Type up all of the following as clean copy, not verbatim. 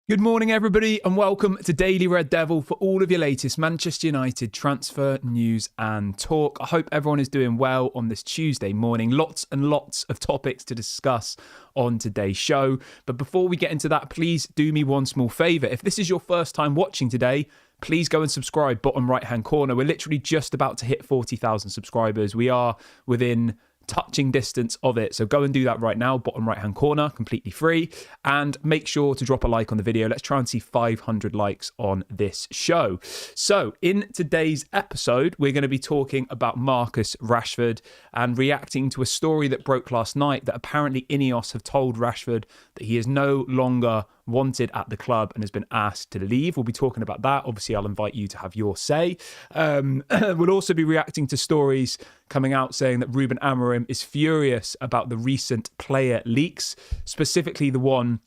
Good morning, everybody, and welcome to Daily Red Devil for all of your latest Manchester United transfer news and talk. I hope everyone is doing well on this Tuesday morning. Lots and lots of topics to discuss on today's show. But before we get into that, please do me one small favour. If this is your first time watching today, please go and subscribe, bottom right-hand corner. We're literally just about to hit 40,000 subscribers. We are within touching distance of it, so go and do that right now, bottom right hand corner, completely free, and make sure to drop a like on the video. Let's try and see 500 likes on this show. So in today's episode, we're going to be talking about Marcus Rashford and reacting to a story that broke last night that apparently Ineos have told Rashford that he is no longer wanted at the club and has been asked to leave. We'll be talking about that. Obviously, I'll invite you to have your say. We'll also be reacting to stories coming out saying that Ruben Amorim is furious about the recent player leaks, specifically the one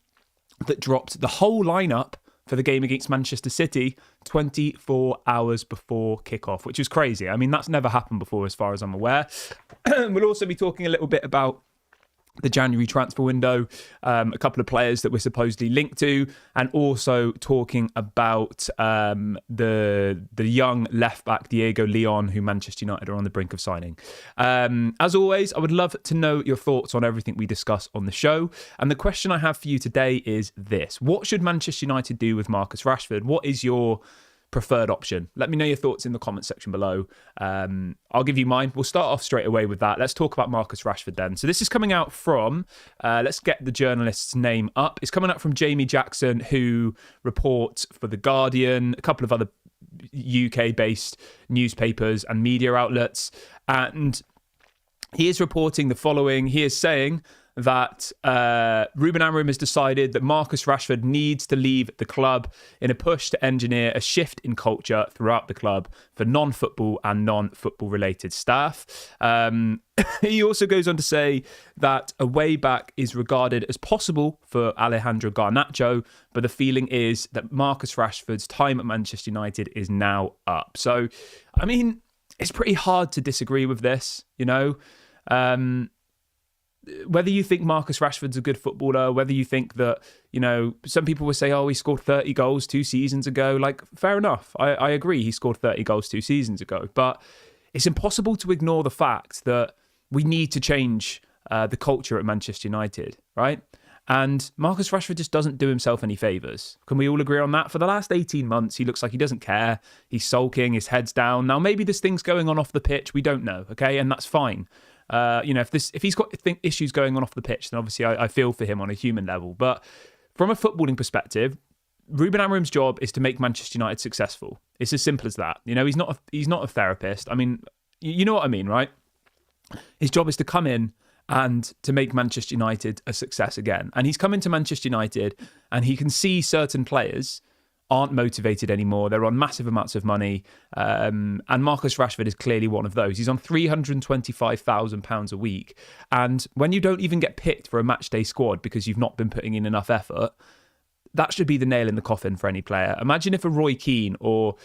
that dropped the whole lineup for the game against Manchester City 24 hours before kickoff, which is crazy. I mean, that's never happened before as far as I'm aware. We'll also be talking a little bit about the January transfer window, a couple of players that we're supposedly linked to, and also talking about the young left-back Diego Leon, who Manchester United are on the brink of signing. As always, I would love to know your thoughts on everything we discuss on the show. And the question I have for you today is this. What should Manchester United do with Marcus Rashford? What is your preferred option? Let me know your thoughts in the comment section below. I'll give you mine. We'll start off straight away with that. Let's talk about Marcus Rashford then. So this is coming out from, let's get the journalist's name up. It's coming out from Jamie Jackson, who reports for The Guardian, a couple of other UK-based newspapers and media outlets. And he is reporting the following. He is saying that Ruben Amorim has decided that Marcus Rashford needs to leave the club in a push to engineer a shift in culture throughout the club for non-football and non-football related staff. He also goes on to say that a way back is regarded as possible for Alejandro Garnacho, but the feeling is that Marcus Rashford's time at Manchester United is now up. So, I mean, it's pretty hard to disagree with this, you know. Whether you think Marcus Rashford's a good footballer, whether you think that, you know, some people will say, oh, he scored 30 goals 2 seasons ago. Like, fair enough. I agree he scored 30 goals 2 seasons ago. But it's impossible to ignore the fact that we need to change the culture at Manchester United, right? And Marcus Rashford just doesn't do himself any favours. Can we all agree on that? For the last 18 months, he looks like he doesn't care. He's sulking, his head's down. Now, maybe there's things going on off the pitch. We don't know, okay? And that's fine. You know, if he's got issues going on off the pitch, then obviously I feel for him on a human level. But from a footballing perspective, Ruben Amorim's job is to make Manchester United successful. It's as simple as that. You know, he's not a therapist. I mean, you know what I mean, right? His job is to come in and to make Manchester United a success again. And he's come into Manchester United and he can see certain players aren't motivated anymore. They're on massive amounts of money. And Marcus Rashford is clearly one of those. He's on £325,000 a week. And when you don't even get picked for a match day squad because you've not been putting in enough effort, that should be the nail in the coffin for any player. Imagine if a Roy Keane or,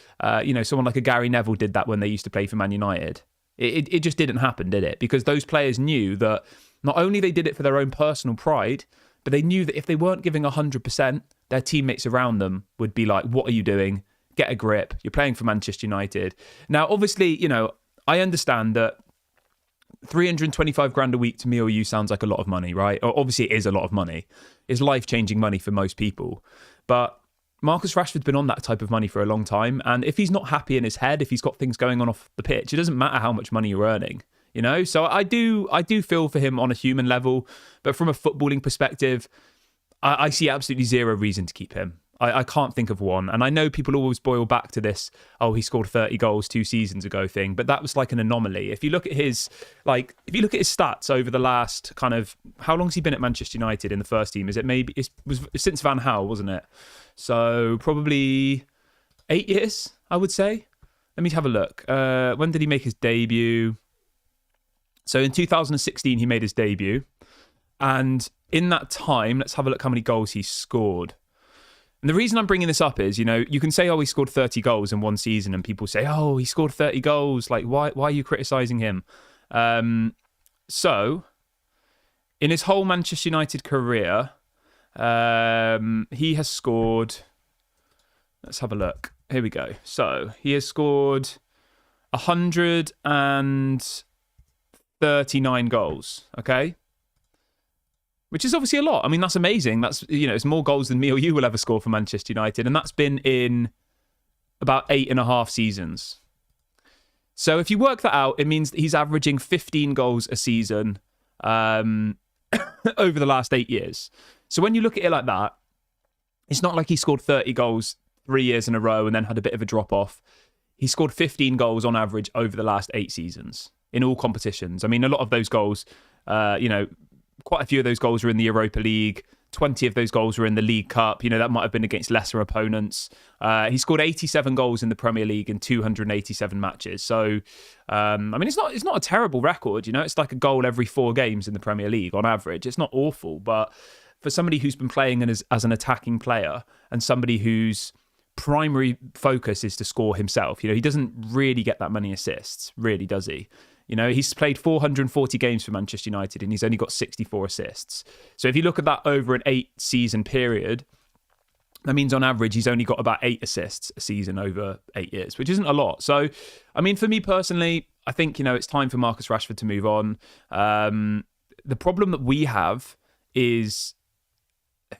you know, someone like a Gary Neville did that when they used to play for Man United. It just didn't happen, did it? Because those players knew that not only they did it for their own personal pride, but they knew that if they weren't giving 100%, their teammates around them would be like, what are you doing? Get a grip. You're playing for Manchester United. Now, obviously, you know, I understand that 325 grand a week to me or you sounds like a lot of money, right? Or obviously, it is a lot of money. It's life-changing money for most people. But Marcus Rashford's been on that type of money for a long time. And if he's not happy in his head, if he's got things going on off the pitch, it doesn't matter how much money you're earning. You know, so I do feel for him on a human level, but from a footballing perspective, I see absolutely zero reason to keep him. I can't think of one. And I know people always boil back to this, oh, he scored 30 goals 2 seasons ago thing, but that was like an anomaly. If you look at his stats over the last kind of, how long has he been at Manchester United in the first team? It was since Van Gaal, wasn't it? So probably 8 years, I would say. Let me have a look. When did he make his debut? So in 2016, he made his debut. And in that time, let's have a look how many goals he scored. And the reason I'm bringing this up is, you know, you can say, oh, he scored 30 goals in one season. And people say, oh, he scored 30 goals. Like, why are you criticising him? So in his whole Manchester United career, He has scored... Let's have a look. Here we go. So he has scored 139 goals, okay? Which is obviously a lot. I mean, that's amazing. That's, it's more goals than me or you will ever score for Manchester United. And that's been in about 8.5 seasons. So if you work that out, it means that he's averaging 15 goals a season over the last 8 years. So when you look at it like that, it's not like he scored 30 goals 3 years in a row and then had a bit of a drop-off. He scored 15 goals on average over the last 8 seasons in all competitions. I mean, a lot of those goals, quite a few of those goals were in the Europa League. 20 of those goals were in the League Cup. That might have been against lesser opponents. He scored 87 goals in the Premier League in 287 matches. So, it's not a terrible record. It's like a goal every 4 games in the Premier League on average. It's not awful, but for somebody who's been playing as an attacking player and somebody whose primary focus is to score himself, he doesn't really get that many assists, really, does he? He's played 440 games for Manchester United and he's only got 64 assists. So if you look at that over an 8-season period, that means on average he's only got about 8 assists a season over 8 years, which isn't a lot. So, for me personally, I think, it's time for Marcus Rashford to move on. The problem that we have is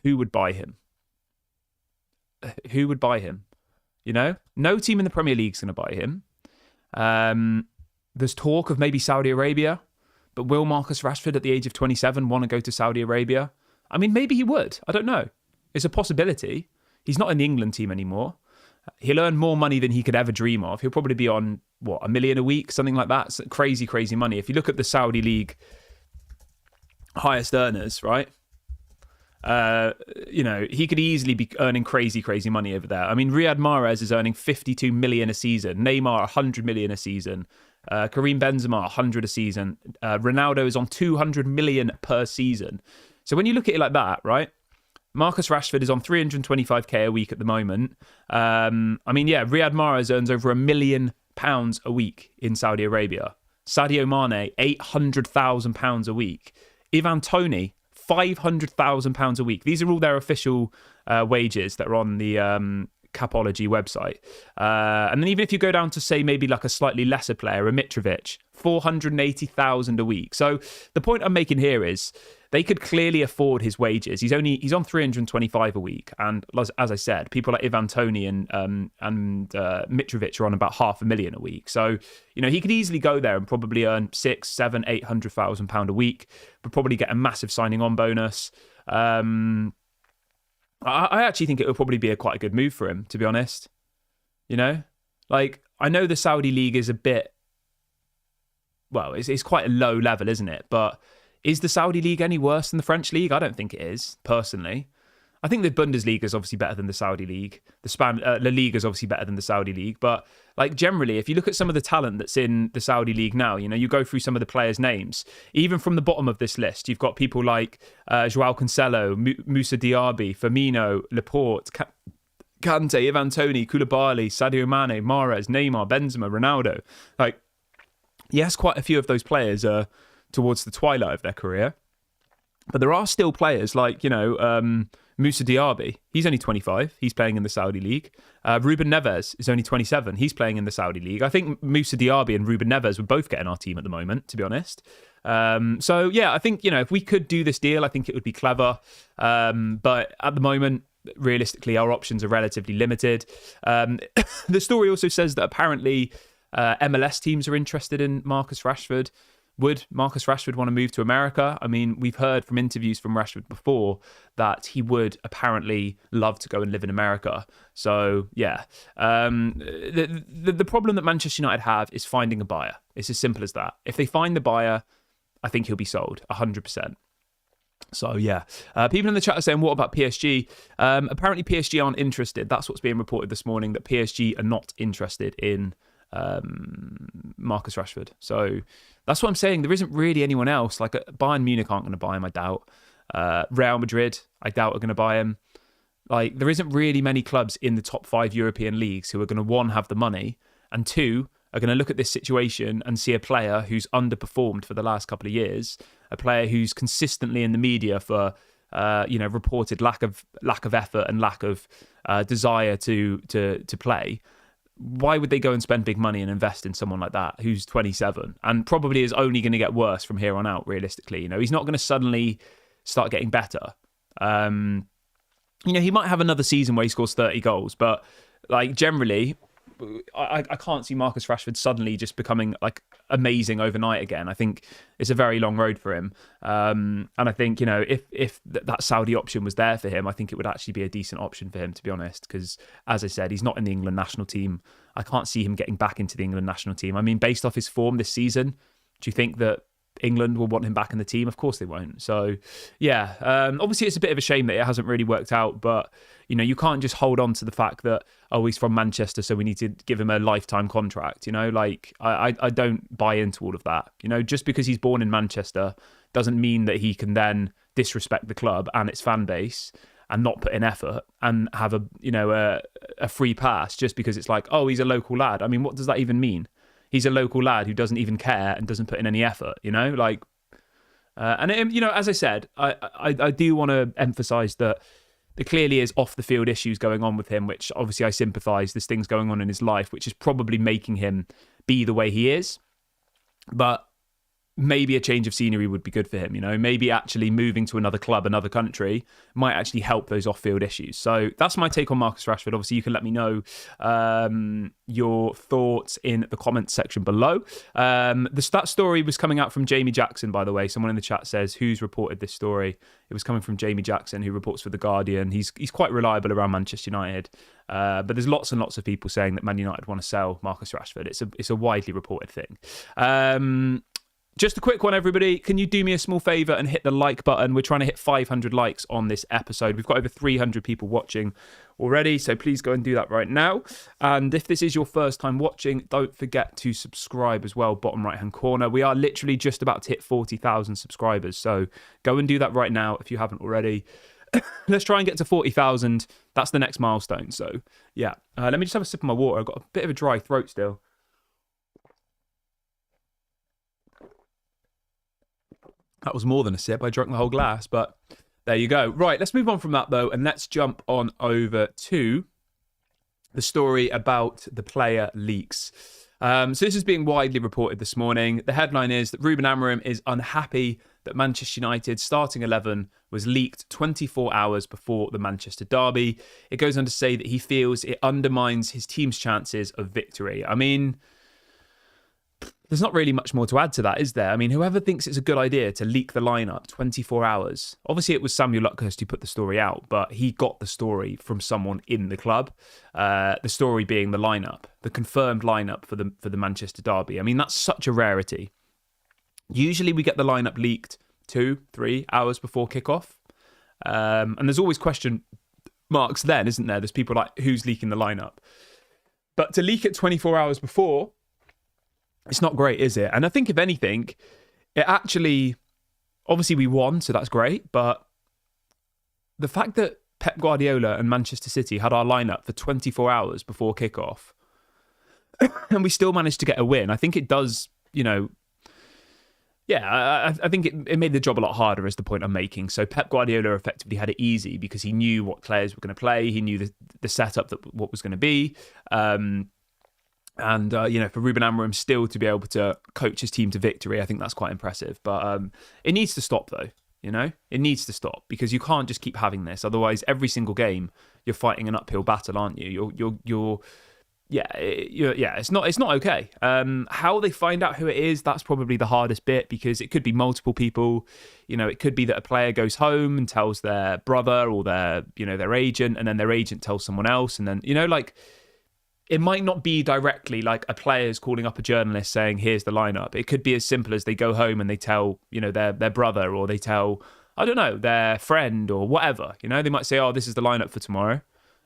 who would buy him? Who would buy him? No team in the Premier League is going to buy him. There's talk of maybe Saudi Arabia, but will Marcus Rashford at the age of 27 want to go to Saudi Arabia? Maybe he would. I don't know. It's a possibility. He's not in the England team anymore. He'll earn more money than he could ever dream of. He'll probably be on, $1 million a week, something like that. It's crazy, crazy money. If you look at the Saudi League highest earners, right? He could easily be earning crazy, crazy money over there. Riyad Mahrez is earning 52 million a season. Neymar, 100 million a season. Karim Benzema, 100 a season. Ronaldo is on 200 million per season. So when you look at it like that, right? Marcus Rashford is on 325k a week at the moment. Riyad Mahrez earns over £1 million a week in Saudi Arabia. Sadio Mane, £800,000 a week. Ivan Toney, £500,000 a week. These are all their official wages that are on the Capology website. And then even if you go down to, say, maybe like a slightly lesser player, a Mitrovic, $480,000 a week. So the point I'm making here is they could clearly afford his wages. He's on 325 a week, and as I said, people like Ivan Toney and Mitrovic are on about £500,000 a week. So he could easily go there and probably earn £600,000, £700,000, £800,000 a week, but probably get a massive signing on bonus. I actually think it would probably be quite a good move for him, to be honest. I know the Saudi League is a bit, it's quite a low level, isn't it? But is the Saudi League any worse than the French League? I don't think it is, personally. I think the Bundesliga is obviously better than the Saudi League. La Liga is obviously better than the Saudi League. But generally, if you look at some of the talent that's in the Saudi League now, you go through some of the players' names. Even from the bottom of this list, you've got people like Joao Cancelo, Moussa Diaby, Firmino, Laporte, Kante, Ivan Toney, Koulibaly, Sadio Mane, Mahrez, Neymar, Benzema, Ronaldo. Yes, quite a few of those players are towards the twilight of their career. But there are still players like, Moussa Diaby. He's only 25. He's playing in the Saudi League. Ruben Neves is only 27. He's playing in the Saudi League. I think Moussa Diaby and Ruben Neves would both get in our team at the moment, to be honest. I think, if we could do this deal, I think it would be clever. But at the moment, realistically, our options are relatively limited. The story also says that apparently MLS teams are interested in Marcus Rashford. Would Marcus Rashford want to move to America? We've heard from interviews from Rashford before that he would apparently love to go and live in America. So, yeah. The problem that Manchester United have is finding a buyer. It's as simple as that. If they find the buyer, I think he'll be sold 100%. So, yeah. People in the chat are saying, what about PSG? Apparently, PSG aren't interested. That's what's being reported this morning, that PSG are not interested in Marcus Rashford. So that's what I'm saying. There isn't really anyone else. Bayern Munich aren't going to buy him, I doubt. Real Madrid, I doubt, are going to buy him. There isn't really many clubs in the top 5 European leagues who are going to, one, have the money, and two, are going to look at this situation and see a player who's underperformed for the last couple of years, a player who's consistently in the media for reported lack of effort and lack of desire to play, why would they go and spend big money and invest in someone like that who's 27 and probably is only going to get worse from here on out, realistically? He's not going to suddenly start getting better. He might have another season where he scores 30 goals, but like generally, I can't see Marcus Rashford suddenly just becoming like amazing overnight again. I think it's a very long road for him. And I think, if that Saudi option was there for him, I think it would actually be a decent option for him, to be honest, because as I said, he's not in the England national team. I can't see him getting back into the England national team. I mean, based off his form this season, do you think that England will want him back in the team? Of course they won't. So, yeah, obviously it's a bit of a shame that it hasn't really worked out, but, you can't just hold on to the fact that, he's from Manchester, so we need to give him a lifetime contract, I don't buy into all of that. Just because he's born in Manchester doesn't mean that he can then disrespect the club and its fan base and not put in effort and have a free pass just because it's like, he's a local lad. I mean, what does that even mean? He's a local lad who doesn't even care and doesn't put in any effort, as I said, I do want to emphasise that there clearly is off the field issues going on with him, which obviously I sympathise. There's things going on in his life, which is probably making him be the way he is. But maybe a change of scenery would be good for him, maybe actually moving to another club, another country might actually help those off-field issues. So that's my take on Marcus Rashford. Obviously, you can let me know your thoughts in the comments section below. That story was coming out from Jamie Jackson, by the way. Someone in the chat says, who's reported this story? It was coming from Jamie Jackson, who reports for The Guardian. He's quite reliable around Manchester United. But there's lots and lots of people saying that Man United want to sell Marcus Rashford. It's a widely reported thing. Just a quick one, everybody. Can you do me a small favour and hit the like button? We're trying to hit 500 likes on this episode. We've got over 300 people watching already, so please go and do that right now. And if this is your first time watching, don't forget to subscribe as well, bottom right-hand corner. We are literally just about to hit 40,000 subscribers, so go and do that right now if you haven't already. Let's try and get to 40,000. That's the next milestone. So, yeah. Let me just have a sip of my water. I've got a bit of a dry throat still. That was more than a sip. I drank the whole glass, but there you go. Right, let's move on from that, though, and let's jump on over to the story about the player leaks. So this is being widely reported this morning. The headline is that Ruben Amorim is unhappy that Manchester United's starting 11 was leaked 24 hours before the Manchester derby. It goes on to say that he feels it undermines his team's chances of victory. I mean, there's not really much more to add to that, is there? I mean, whoever thinks it's a good idea to leak the lineup 24 hours, obviously it was Samuel Luckhurst who put the story out, but he got the story from someone in the club. The story being the lineup, the confirmed lineup for the Manchester derby. I mean, that's such a rarity. Usually we get the lineup leaked 2-3 hours before kickoff. And there's always question marks then, isn't there? There's people like, who's leaking the lineup? But to leak it 24 hours before, it's not great, is it? And I think if anything, it actually, obviously we won, so that's great. But the fact that Pep Guardiola and Manchester City had our lineup for 24 hours before kickoff and we still managed to get a win, I think it does, I think it made the job a lot harder is the point I'm making. So Pep Guardiola effectively had it easy because he knew what players were going to play. He knew the setup, what was going to be. And for Ruben Amorim still to be able to coach his team to victory, I think that's quite impressive. But it needs to stop, though. It needs to stop because you can't just keep having this. Otherwise, every single game you're fighting an uphill battle, aren't you? It's not okay. How they find out who it is, that's probably the hardest bit because it could be multiple people. It could be that a player goes home and tells their brother or their agent, and then their agent tells someone else, and then it might not be directly like a player's calling up a journalist saying, here's the lineup. It could be as simple as they go home and they tell, their brother, or they tell, I don't know, their friend or whatever. They might say, oh, this is the lineup for tomorrow.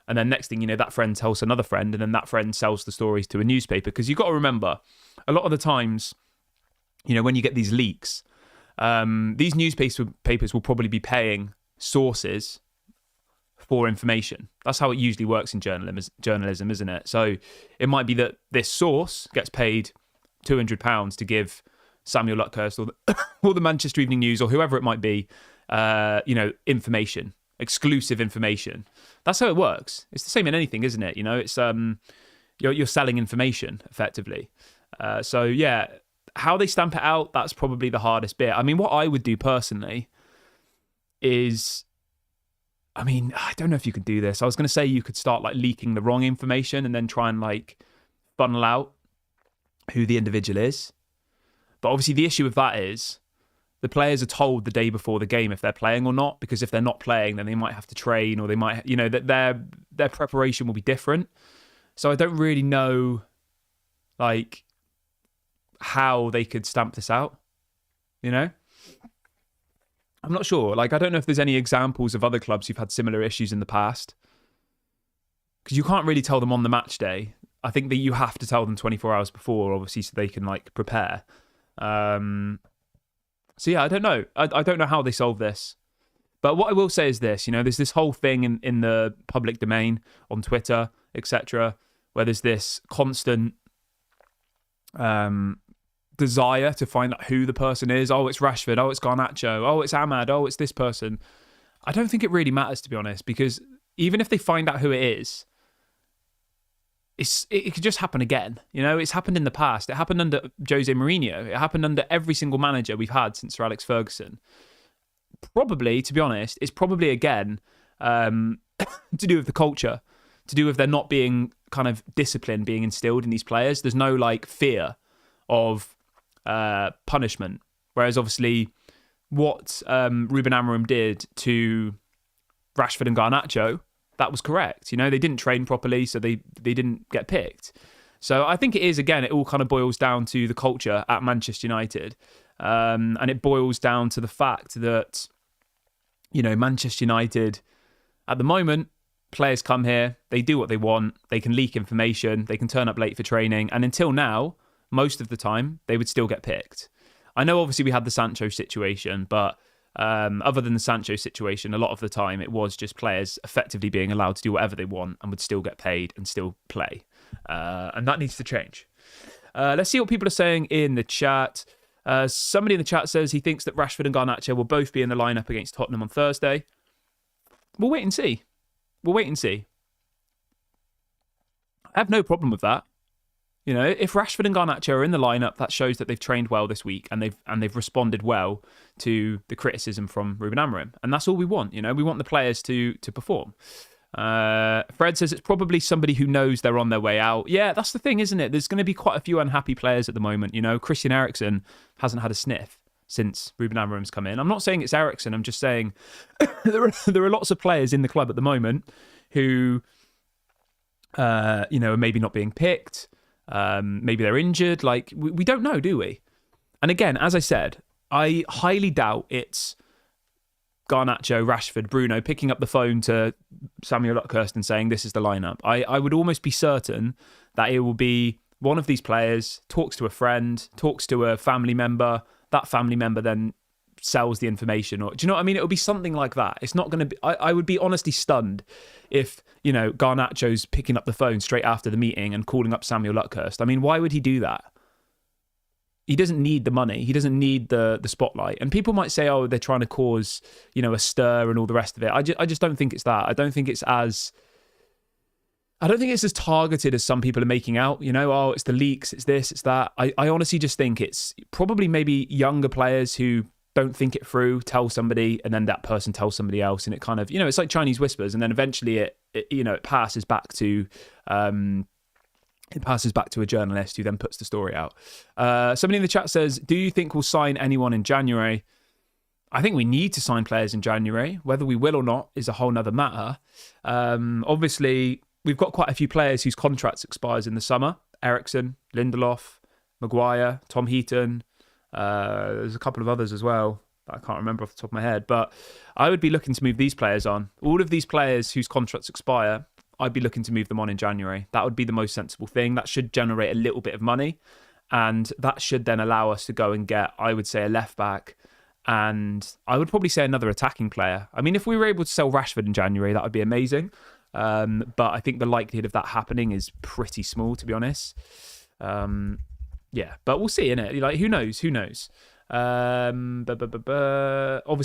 And then next thing that friend tells another friend, and then that friend sells the stories to a newspaper. Because you've got to remember, a lot of the times, when you get these leaks, these newspapers will probably be paying sources for information. That's how it usually works in journalism, isn't it? So it might be that this source gets paid £200 to give Samuel Luckhurst or the Manchester Evening News or whoever it might be information, exclusive information. That's how it works. It's the same in anything, isn't it? It's you're selling information effectively. So yeah, how they stamp it out, that's probably the hardest bit. I mean, what I would do personally is, I don't know if you could do this. I was going to say you could start like leaking the wrong information and then try and like funnel out who the individual is. But obviously the issue with that is the players are told the day before the game if they're playing or not, because if they're not playing, then they might have to train, or they might, that their preparation will be different. So I don't really know like how they could stamp this out, I'm not sure. Like, I don't know if there's any examples of other clubs who've had similar issues in the past, because you can't really tell them on the match day. I think that you have to tell them 24 hours before, obviously, so they can like prepare. So yeah, I don't know. I don't know how they solve this. But what I will say is this, there's this whole thing in the public domain on Twitter, etc., where there's this constant desire to find out who the person is. Oh, it's Rashford. Oh, it's Garnacho. Oh, it's Ahmad. Oh, it's this person. I don't think it really matters, to be honest, because even if they find out who it is, it could just happen again. It's happened in the past. It happened under Jose Mourinho. It happened under every single manager we've had since Sir Alex Ferguson. Probably, to be honest, it's probably again to do with the culture, to do with there not being kind of discipline being instilled in these players. There's no like fear of punishment. Whereas obviously what Ruben Amorim did to Rashford and Garnacho, that was correct. They didn't train properly, so they didn't get picked. So I think it is, again, it all kind of boils down to the culture at Manchester United. And it boils down to the fact that, Manchester United, at the moment, players come here, they do what they want, they can leak information, they can turn up late for training. And until now, most of the time, they would still get picked. I know, obviously, we had the Sancho situation, but other than the Sancho situation, a lot of the time it was just players effectively being allowed to do whatever they want and would still get paid and still play. And that needs to change. Let's see what people are saying in the chat. Somebody in the chat says he thinks that Rashford and Garnacho will both be in the lineup against Tottenham on Thursday. We'll wait and see. I have no problem with that. If Rashford and Garnacho are in the lineup, that shows that they've trained well this week and they've responded well to the criticism from Ruben Amorim. And that's all we want. We want the players to perform. Fred says it's probably somebody who knows they're on their way out. Yeah, that's the thing, isn't it? There's going to be quite a few unhappy players at the moment. Christian Eriksen hasn't had a sniff since Ruben Amorim's come in. I'm not saying it's Eriksen. I'm just saying there are lots of players in the club at the moment who, are maybe not being picked. Maybe they're injured. Like, we don't know, do we? And again, as I said, I highly doubt it's Garnacho, Rashford, Bruno picking up the phone to Samuel Luckhurst and saying this is the lineup. I would almost be certain that it will be one of these players talks to a friend, talks to a family member. That family member then sells the information, or do you know what I mean? It'll be something like that. It's not going to be. I would be honestly stunned if Garnacho's picking up the phone straight after the meeting and calling up Samuel Luckhurst. I mean, why would he do that? He doesn't need the money. He doesn't need the spotlight. And people might say, oh, they're trying to cause, a stir and all the rest of it. I just don't think it's that. I don't think it's as targeted as some people are making out. Oh, it's the leaks, it's this, it's that. I honestly just think it's probably maybe younger players who don't think it through, tell somebody, and then that person tells somebody else, and it kind of, it's like Chinese whispers, and then eventually it passes back to a journalist who then puts the story out. Somebody in the chat says, do you think we'll sign anyone in January? I think we need to sign players in January. Whether we will or not is a whole nother matter. Obviously, we've got quite a few players whose contracts expires in the summer. Eriksen, Lindelof, Maguire, Tom Heaton. There's a couple of others as well that I can't remember off the top of my head. But I would be looking to move these players on. All of these players whose contracts expire, I'd be looking to move them on in January. That would be the most sensible thing. That should generate a little bit of money. And that should then allow us to go and get, I would say, a left back. And I would probably say another attacking player. I mean, if we were able to sell Rashford in January, that would be amazing. But I think the likelihood of that happening is pretty small, to be honest. Yeah, but we'll see, innit? Like, who knows? Obviously,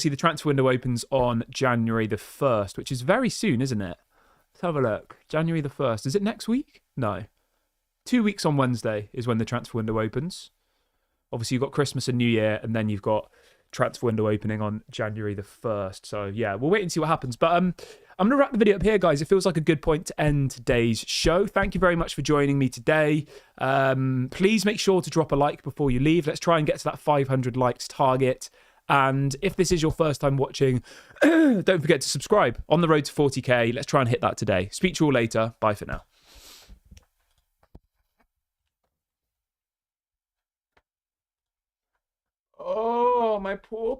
the transfer window opens on January the 1st, which is very soon, isn't it? Let's have a look. January the 1st. Is it next week? No. 2 weeks on Wednesday is when the transfer window opens. Obviously, you've got Christmas and New Year, and then you've got transfer window opening on January the 1st. So, yeah, we'll wait and see what happens. But I'm going to wrap the video up here, guys. It feels like a good point to end today's show. Thank you very much for joining me today. Please make sure to drop a like before you leave. Let's try and get to that 500 likes target. And if this is your first time watching, don't forget to subscribe. On the road to 40k. Let's try and hit that today. Speak to you all later. Bye for now. Oh, my poor